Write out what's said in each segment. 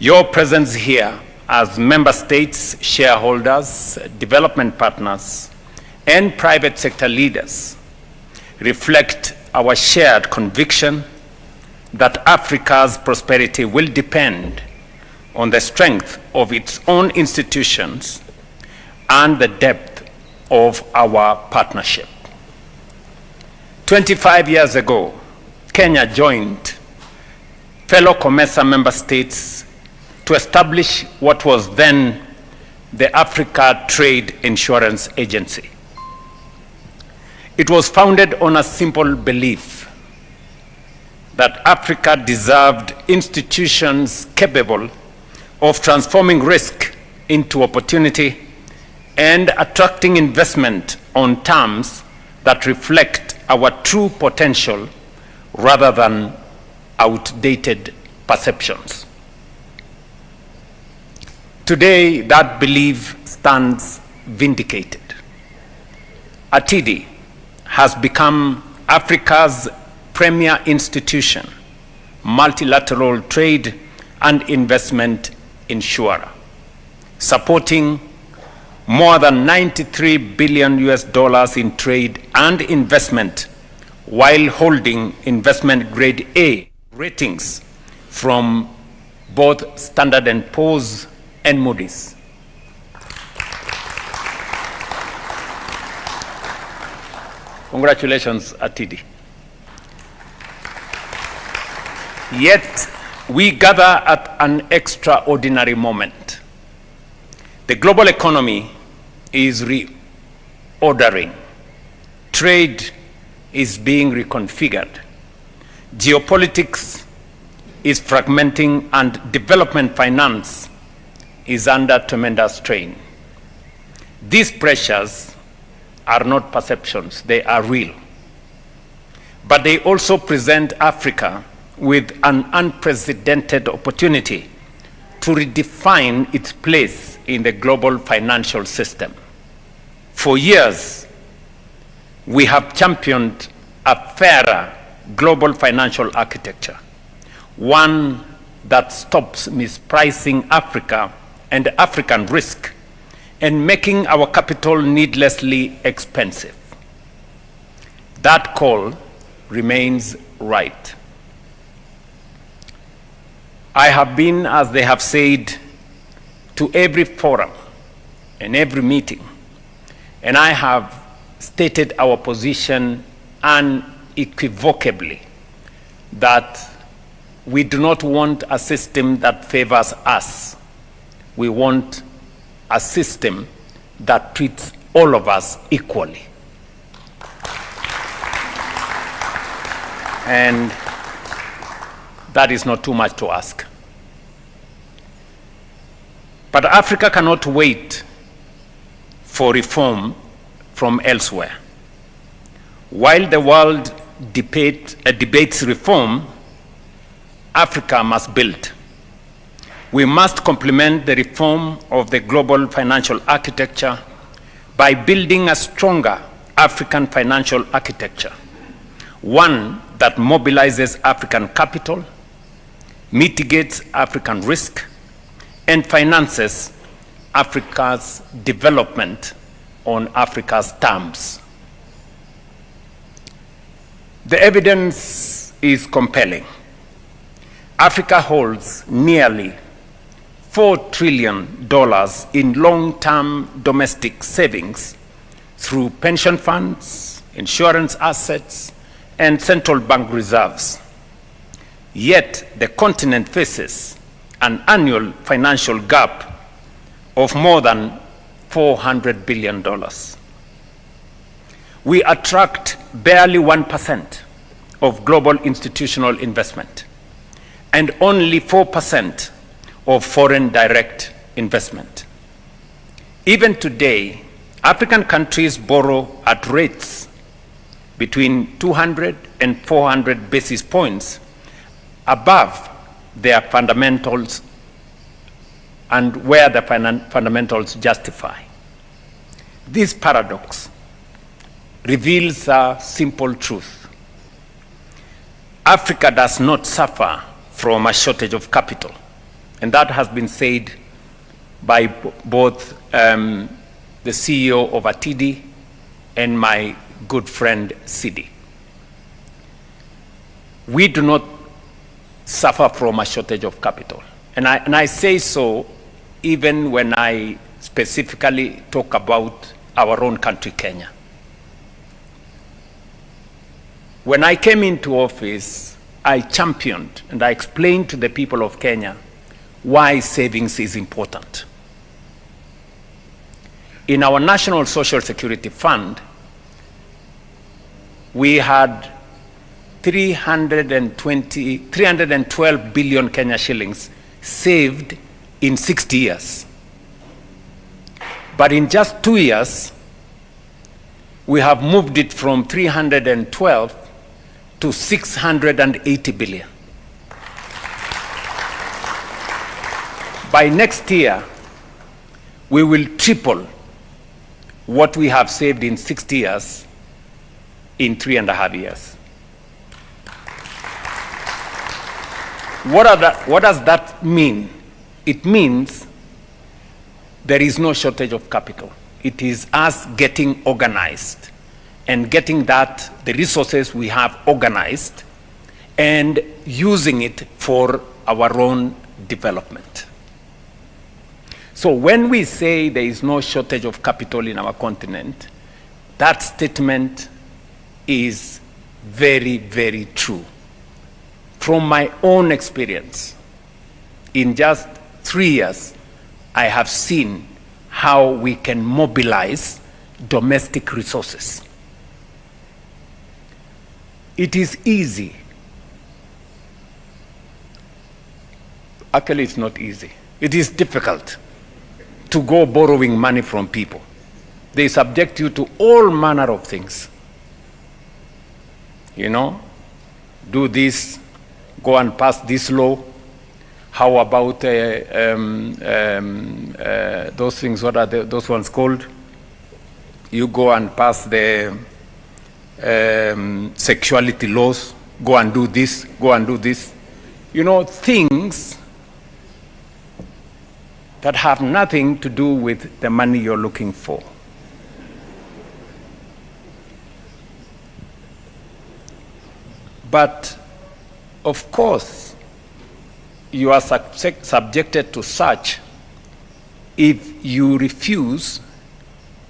Your presence here as member states, shareholders, development partners, and private sector leaders reflect our shared conviction that Africa's prosperity will depend on the strength of its own institutions and the depth of our partnership. 25 years ago, Kenya joined fellow COMESA member states to establish what was then the Africa Trade Insurance Agency. It was founded on a simple belief that Africa deserved institutions capable of transforming risk into opportunity and attracting investment on terms that reflect our true potential rather than outdated perceptions. Today, that belief stands vindicated. ATIDI has become Africa's premier institution, multilateral trade and investment insurer, supporting more than $93 billion in trade and investment while holding investment grade A ratings from both Standard & Poor's and Moody's. Congratulations, ATIDI. Yet, we gather at an extraordinary moment. The global economy is reordering. Trade is being reconfigured. Geopolitics is fragmenting, and development finance is under tremendous strain. These pressures are not perceptions, they are real. But they also present Africa with an unprecedented opportunity to redefine its place in the global financial system. For years, we have championed a fairer global financial architecture, one that stops mispricing Africa and African risk and making our capital needlessly expensive. That call remains right. I have been, as they have said, to every forum and every meeting, and I have stated our position unequivocally that we do not want a system that favors us. We want a system that treats all of us equally. And that is not too much to ask. But Africa cannot wait for reform from elsewhere. While the world debates reform, Africa must build. We must complement the reform of the global financial architecture by building a stronger African financial architecture, one that mobilizes African capital, mitigates African risk, and finances Africa's development on Africa's terms. The evidence is compelling. Africa holds nearly $4 trillion in long-term domestic savings through pension funds, insurance assets, and central bank reserves. Yet the continent faces an annual financial gap of more than $400 billion. We attract barely 1% of global institutional investment and only 4% of foreign direct investment. Even today, African countries borrow at rates between 200 and 400 basis points above their fundamentals and where the fundamentals justify. This paradox reveals a simple truth. Africa does not suffer from a shortage of capital. And that has been said by both the CEO of ATD and my good friend Sidi. We do not suffer from a shortage of capital. And I say so even when I specifically talk about our own country, Kenya. When I came into office, I championed and I explained to the people of Kenya why savings is important. In our National Social Security Fund, we had 312 billion Kenya shillings saved in 60 years. But in just 2 years, we have moved it from 312 to 680 billion. By next year, we will triple what we have saved in 60 years in 3.5 years. What does that mean? It means there is no shortage of capital. It is us getting organized and getting the resources we have organized and using it for our own development. So when we say there is no shortage of capital in our continent, that statement is very, very true. From my own experience, in just 3 years, I have seen how we can mobilize domestic resources. It is easy. Actually, it's not easy. It is difficult to go borrowing money from people. They subject you to all manner of things. You know, do this, go and pass this law. How about those things, what are those ones called? You go and pass the sexuality laws, go and do this, go and do this. You know, things that have nothing to do with the money you're looking for. But, of course, you are subjected to such if you refuse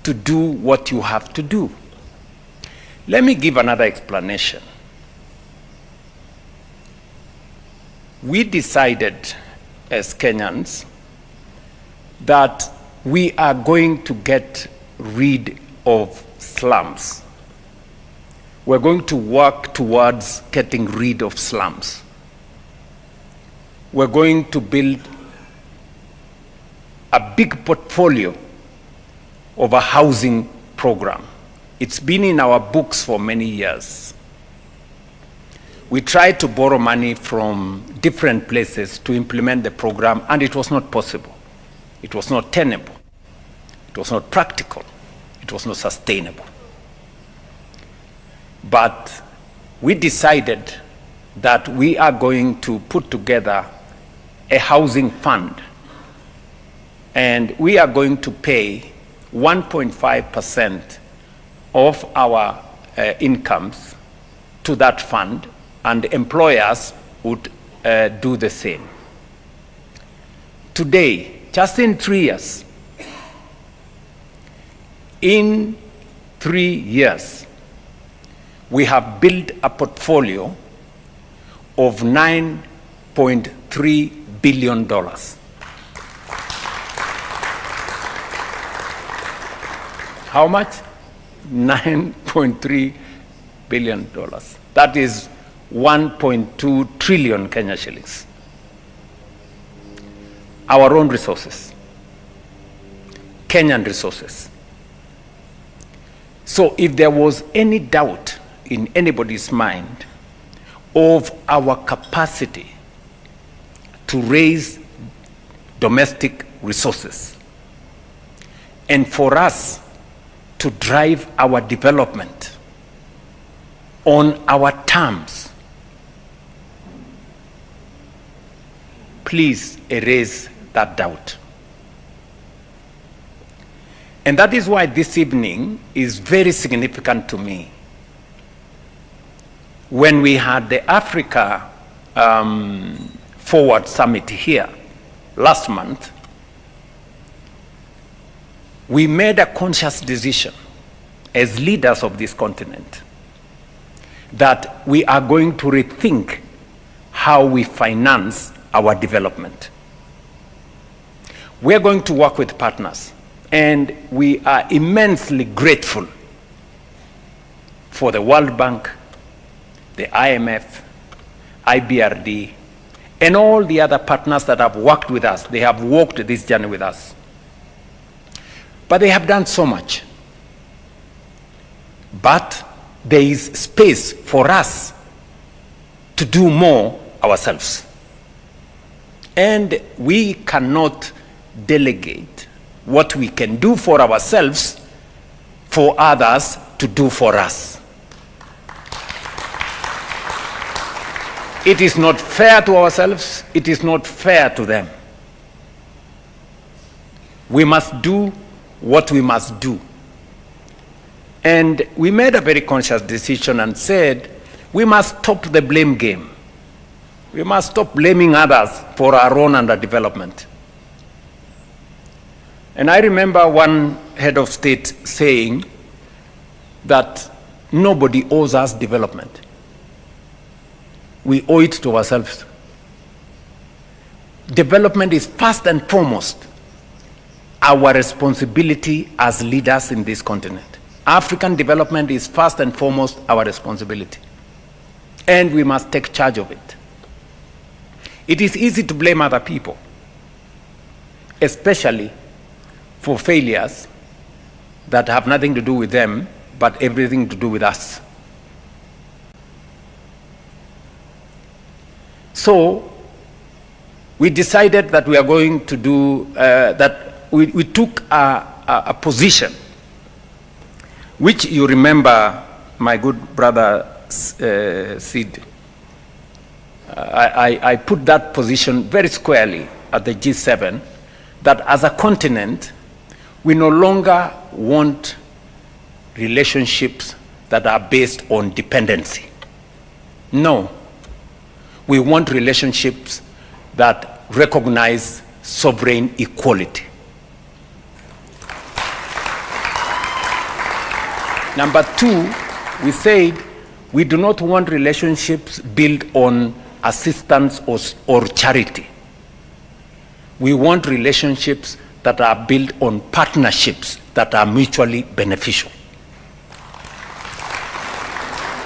to do what you have to do. Let me give another explanation. We decided as Kenyans that we are going to get rid of slums. We're going to work towards getting rid of slums. We're going to build a big portfolio of a housing program. It's been in our books for many years. We tried to borrow money from different places to implement the program, and it was not possible. It was not tenable. It was not practical. It was not sustainable. But we decided that we are going to put together a housing fund, and we are going to pay 1.5% of our incomes to that fund, and employers would do the same. Today, just in 3 years, we have built a portfolio of $9.3 billion. How much? $9.3 billion. That is 1.2 trillion Kenya shillings. Our own resources, Kenyan resources. So if there was any doubt in anybody's mind of our capacity to raise domestic resources and for us to drive our development on our terms, please erase that doubt. And that is why this evening is very significant to me. When we had the Africa Forward Summit here last month, we made a conscious decision as leaders of this continent that we are going to rethink how we finance our development. We are going to work with partners, and we are immensely grateful for the World Bank, the IMF, IBRD, and all the other partners that have worked with us. They have walked this journey with us. But they have done so much. But there is space for us to do more ourselves. And we cannot delegate what we can do for ourselves for others to do for us. It is not fair to ourselves. It is not fair to them. We must do what we must do. And we made a very conscious decision and said, we must stop the blame game. We must stop blaming others for our own underdevelopment. And I remember one head of state saying that nobody owes us development. We owe it to ourselves. Development is first and foremost our responsibility as leaders in this continent. African development is first and foremost our responsibility. And we must take charge of it. It is easy to blame other people, especially for failures that have nothing to do with them, but everything to do with us. So we decided that we are going to do, that we took a position, which you remember, my good brother Sid. I put that position very squarely at the G7, that as a continent, we no longer want relationships that are based on dependency. No. We want relationships that recognize sovereign equality. Number two, we said we do not want relationships built on assistance or charity. We want relationships that are built on partnerships that are mutually beneficial.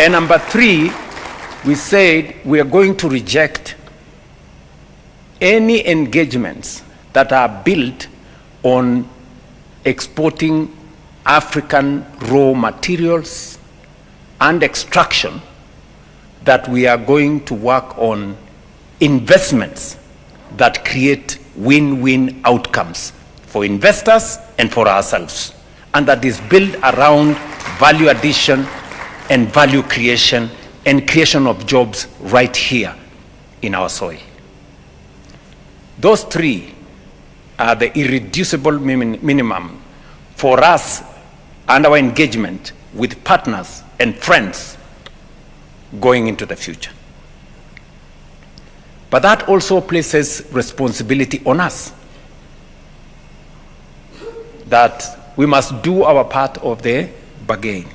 And number three, we said we are going to reject any engagements that are built on exporting African raw materials and extraction, that we are going to work on investments that create win-win outcomes for investors and for ourselves, and that is built around value addition and value creation and creation of jobs right here in our soil. Those three are the irreducible minimum for us and our engagement with partners and friends going into the future. But that also places responsibility on us, that we must do our part of the bargain.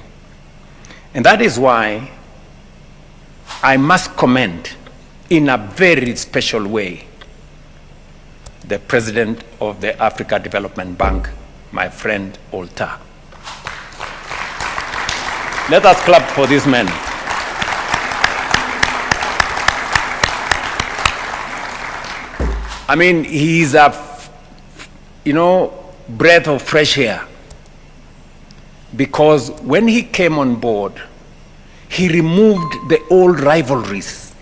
And that is why I must commend in a very special way the President of the Africa Development Bank, my friend Olta. Let us clap for this man. I mean, he is a, breath of fresh air. Because when he came on board, he removed the old rivalries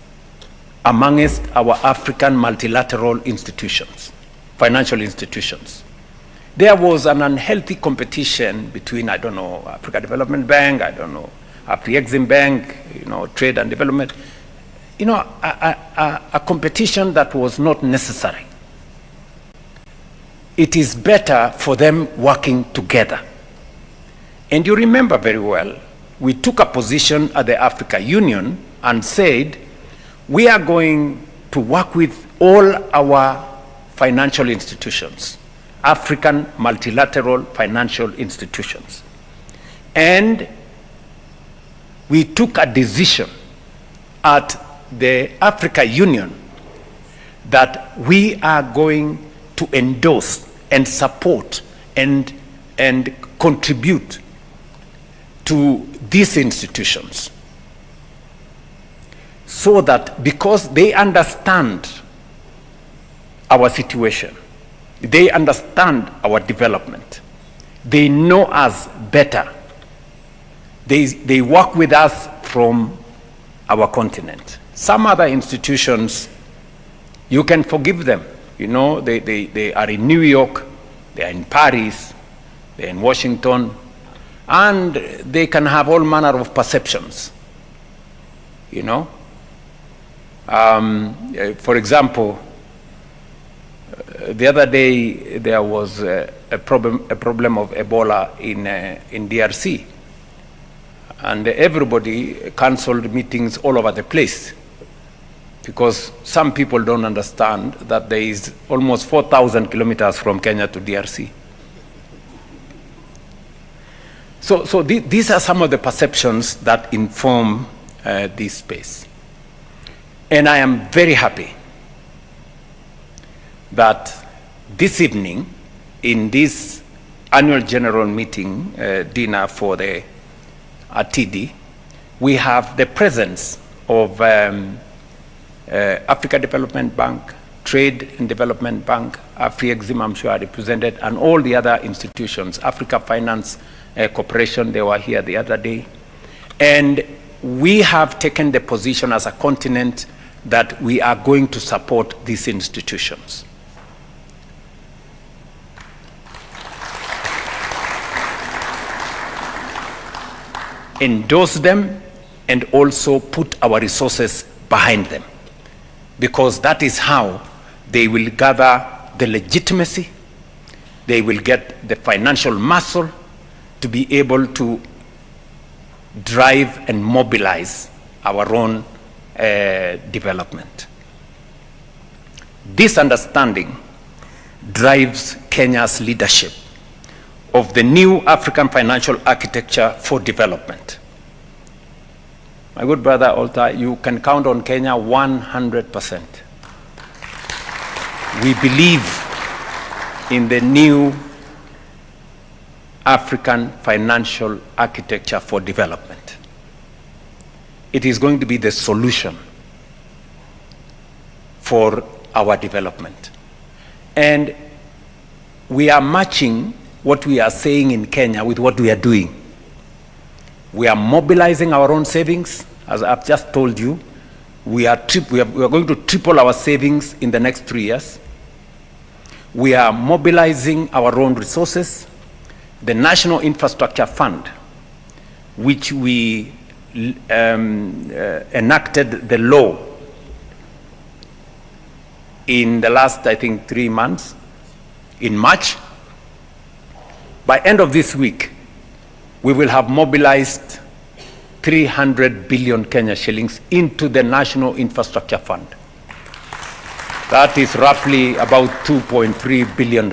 amongst our African multilateral institutions, financial institutions. There was an unhealthy competition between, Africa Development Bank, Afri-Exim Bank, Trade and Development. a competition that was not necessary. It is better for them working together. And you remember very well, we took a position at the Africa Union and said, we are going to work with all our financial institutions, African multilateral financial institutions. And we took a decision at the Africa Union that we are going to endorse and support and contribute to these institutions, so that because they understand our situation, they understand our development, they know us better, they work with us from our continent. Some other institutions, you can forgive them. They are in New York, they are in Paris, they are in Washington, and they can have all manner of perceptions. For example, the other day there was a problem of Ebola in DRC, and everybody cancelled meetings all over the place, because some people don't understand that there is almost 4,000 kilometers from Kenya to DRC. So these are some of the perceptions that inform this space. And I am very happy that this evening, in this annual general meeting dinner for the TD, we have the presence of Africa Development Bank, Trade and Development Bank, Afri-Exim, I'm sure are represented, and all the other institutions, Africa Finance Corporation, they were here the other day. And we have taken the position as a continent that we are going to support these institutions. Endorse them and also put our resources behind them, because that is how they will gather the legitimacy, they will get the financial muscle to be able to drive and mobilize our own development. This understanding drives Kenya's leadership of the new African financial architecture for development. My good brother Olta, you can count on Kenya 100%. We believe in the new African financial architecture for development. It is going to be the solution for our development. And we are matching what we are saying in Kenya with what we are doing. We are mobilizing our own savings. As I've just told you, we are going to triple our savings in the next 3 years. We are mobilizing our own resources. The National Infrastructure Fund, which we enacted the law in the last, I think, 3 months, in March. By end of this week, we will have mobilized 300 billion Kenya shillings into the National Infrastructure Fund. That is roughly about $2.3 billion.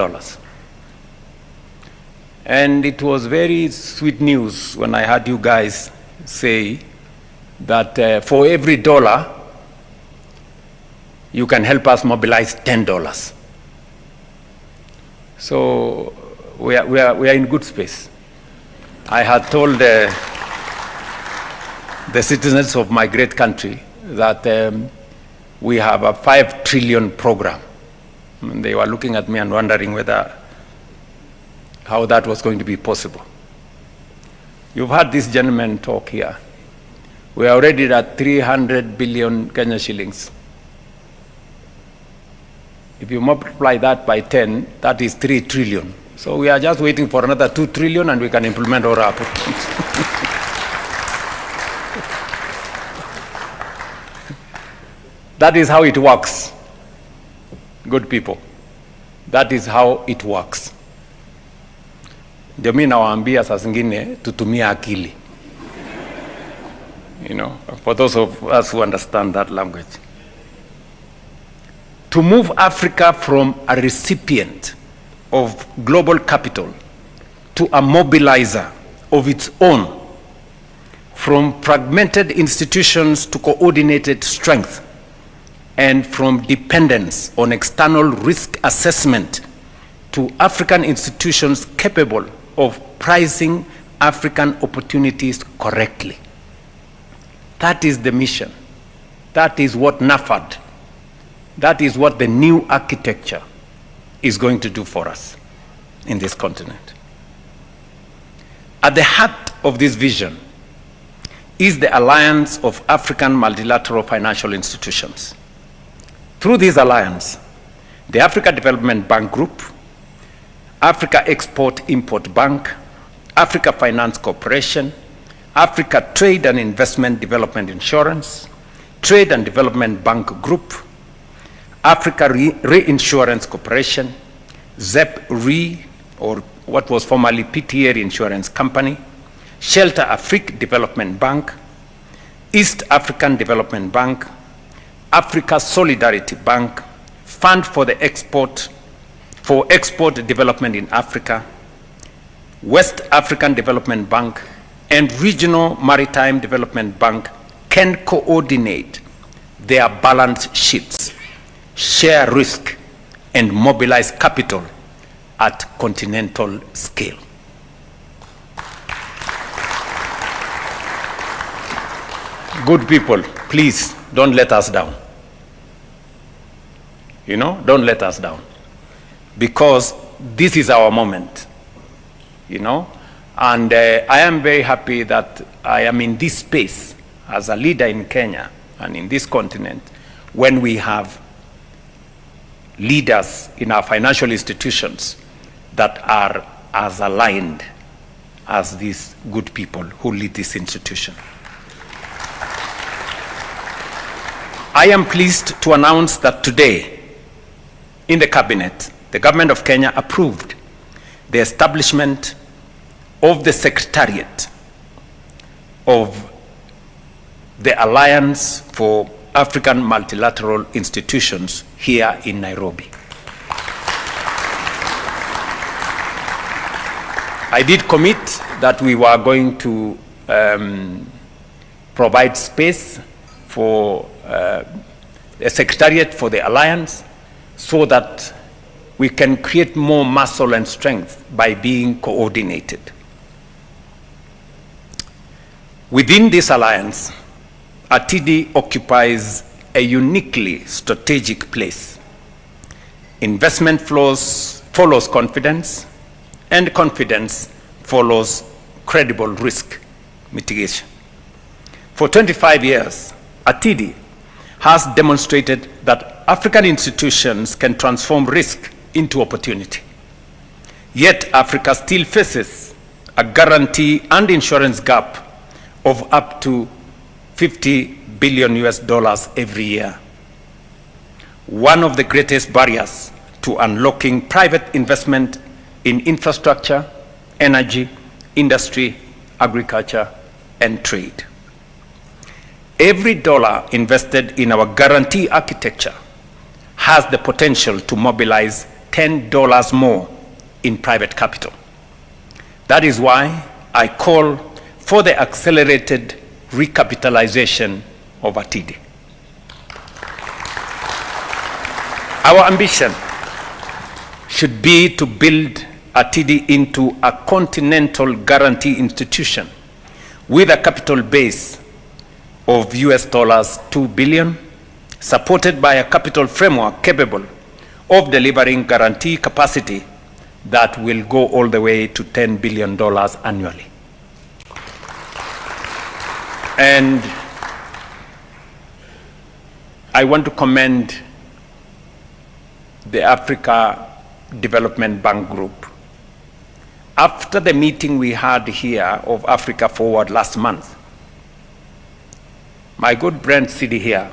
And it was very sweet news when I heard you guys say that for every dollar, you can help us mobilize $10. So we are in good space. I had told the citizens of my great country that we have a 5 trillion program. And they were looking at me and wondering how that was going to be possible. You've heard this gentleman talk here. We are already at 300 billion Kenya shillings. If you multiply that by 10, that is 3 trillion. So we are just waiting for another 2 trillion and we can implement all our programs. That is how it works. Good people. That is how it works. Ndio mimi nawaambia saa zingine tutumie akili. You know, for those of us who understand that language. To move Africa from a recipient of global capital to a mobilizer of its own, from fragmented institutions to coordinated strength, and from dependence on external risk assessment to African institutions capable of pricing African opportunities correctly. That is the mission. That is what NAFAD, that is what the new architecture is going to do for us in this continent. At the heart of this vision is the alliance of African multilateral financial institutions. Through this alliance, the Africa Development Bank Group, Africa Export-Import Bank, Africa Finance Corporation, Africa Trade and Investment Development Insurance, Trade and Development Bank Group, Africa Reinsurance Corporation, ZEP Re, or what was formerly PTA Insurance Company, Shelter Afrique Development Bank, East African Development Bank, Africa Solidarity Bank, Fund for the Export Development in Africa, West African Development Bank, and Regional Maritime Development Bank can coordinate their balance sheets, share risk, and mobilize capital at continental scale. Good people, please don't let us down. You know, don't let us down. Because this is our moment, you know. And I am very happy that I am in this space as a leader in Kenya and in this continent when we have leaders in our financial institutions that are as aligned as these good people who lead this institution. I am pleased to announce that today, in the cabinet, the government of Kenya approved the establishment of the Secretariat of the Alliance for African Multilateral Institutions here in Nairobi. I did commit that we were going to provide space for a Secretariat for the Alliance so that we can create more muscle and strength by being coordinated. Within this alliance, ATIDI occupies a uniquely strategic place. Investment follows confidence, and confidence follows credible risk mitigation. For 25 years, ATIDI has demonstrated that African institutions can transform risk into opportunity. Yet Africa still faces a guarantee and insurance gap of up to $50 billion every year. One of the greatest barriers to unlocking private investment in infrastructure, energy, industry, agriculture, and trade. Every dollar invested in our guarantee architecture has the potential to mobilize $10 more in private capital. That is why I call for the accelerated recapitalization of ATIDI. Our ambition should be to build ATIDI into a continental guarantee institution with a capital base of $2 billion, supported by a capital framework capable of delivering guarantee capacity that will go all the way to $10 billion annually. And I want to commend the Africa Development Bank Group. After the meeting we had here of Africa Forward last month, my good friend Sidi here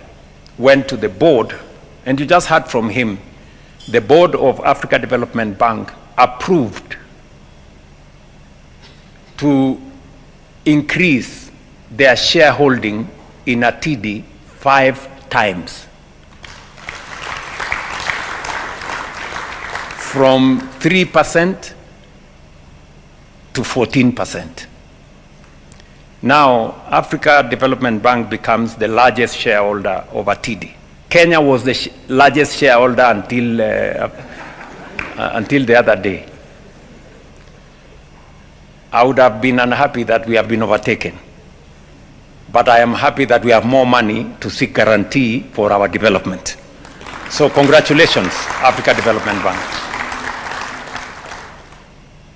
went to the board, and you just heard from him, the board of Africa Development Bank approved to increase their shareholding in Atidi 5 times. From 3% to 14%. Now, Africa Development Bank becomes the largest shareholder of Atidi. Kenya was the largest shareholder until the other day. I would have been unhappy that we have been overtaken. But I am happy that we have more money to seek guarantee for our development. So congratulations, Africa Development Bank.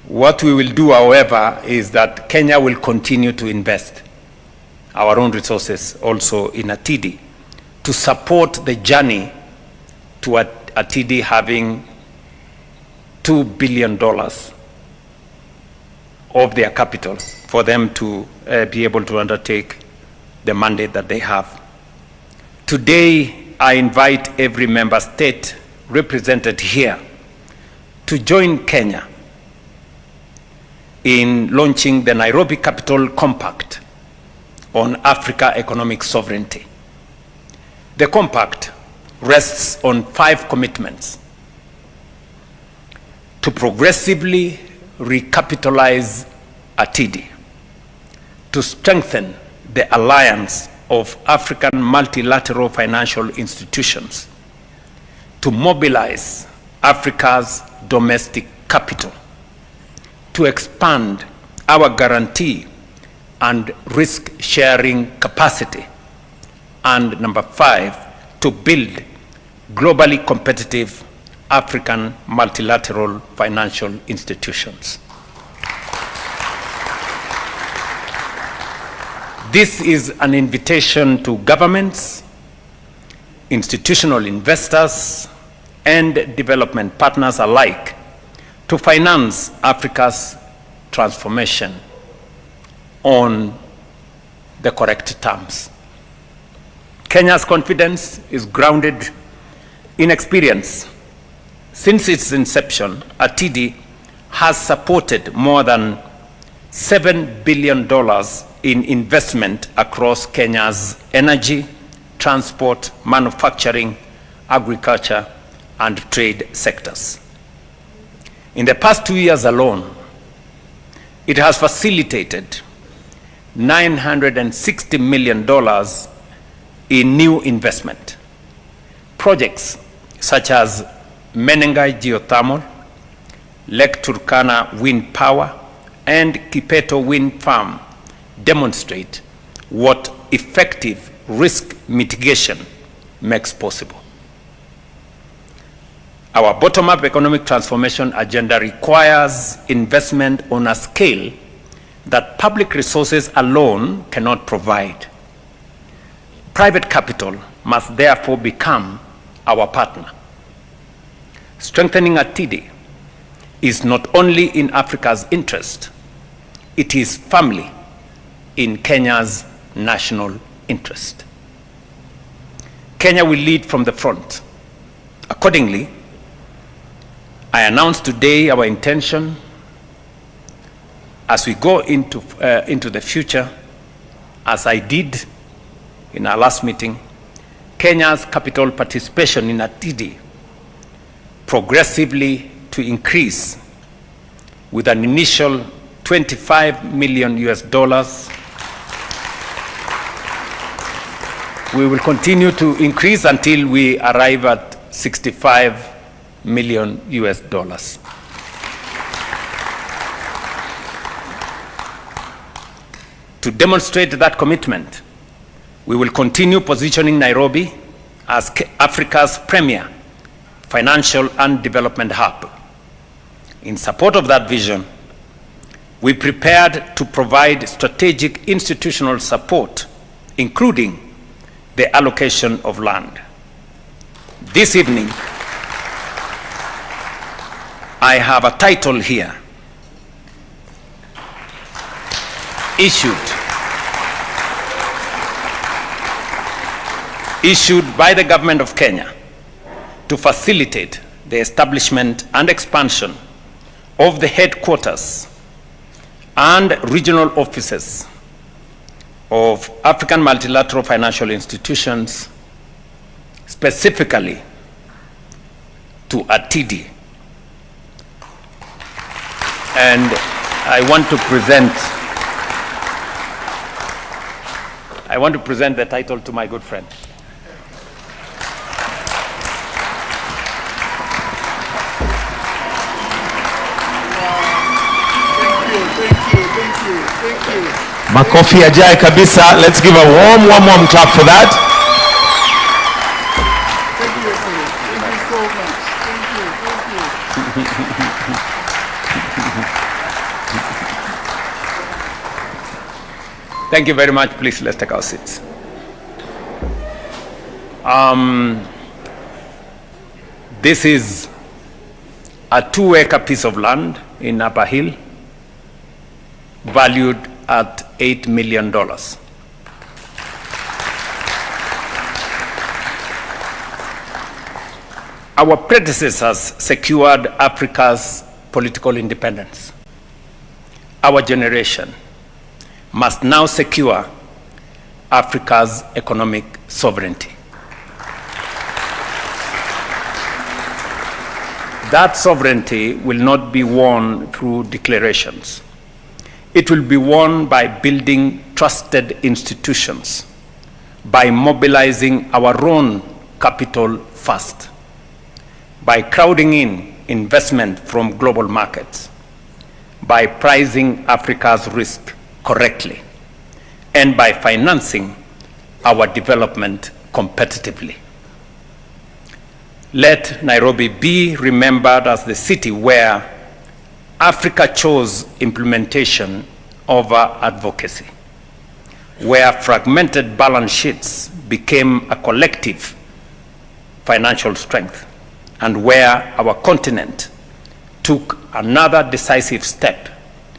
What we will do, however, is that Kenya will continue to invest our own resources also in Atidi to support the journey to Atidi having $2 billion of their capital for them to be able to undertake the mandate that they have. Today, I invite every member state represented here to join Kenya in launching the Nairobi Capital Compact on Africa economic sovereignty. The compact rests on 5 commitments: to progressively recapitalize Atidi, to strengthen the alliance of African multilateral financial institutions, to mobilize Africa's domestic capital, to expand our guarantee and risk-sharing capacity, and number 5, to build globally competitive African multilateral financial institutions. This is an invitation to governments, institutional investors, and development partners alike to finance Africa's transformation on the correct terms. Kenya's confidence is grounded in experience. Since its inception, Atidi has supported more than $7 billion in investment across Kenya's energy, transport, manufacturing, agriculture, and trade sectors. In the past 2 years alone, it has facilitated $960 million in new investment. Projects such as Menengai Geothermal, Lake Turkana Wind Power, and Kipeto Wind Farm demonstrate what effective risk mitigation makes possible. Our bottom-up economic transformation agenda requires investment on a scale that public resources alone cannot provide. Private capital must therefore become our partner. Strengthening Atidi is not only in Africa's interest, it is firmly in Kenya's national interest. Kenya will lead from the front. Accordingly, I announce today our intention as we go into the future, as I did in our last meeting, Kenya's capital participation in Atidi progressively to increase with an initial $25 million. We will continue to increase until we arrive at $65 million. To demonstrate that commitment, we will continue positioning Nairobi as Africa's premier financial and development hub. In support of that vision, we prepared to provide strategic institutional support, including the allocation of land. This evening, I have a title here, issued issued by the government of Kenya to facilitate the establishment and expansion of the headquarters and regional offices of African multilateral financial institutions, specifically to ATIDI. And I want to present the title to my good friend. Thank you. Makofi yajae kabisa. Let's give a warm clap for that. Thank you, sir. Thank you so much. Thank you. Thank you very much. Please, let's take our seats. This is a 2-acre piece of land in Upper Hill, valued at $8 million. Our predecessors secured Africa's political independence. Our generation must now secure Africa's economic sovereignty. That sovereignty will not be won through declarations. It will be won by building trusted institutions, by mobilizing our own capital first, by crowding in investment from global markets, by pricing Africa's risk correctly, and by financing our development competitively. Let Nairobi be remembered as the city where Africa chose implementation over advocacy, where fragmented balance sheets became a collective financial strength, and where our continent took another decisive step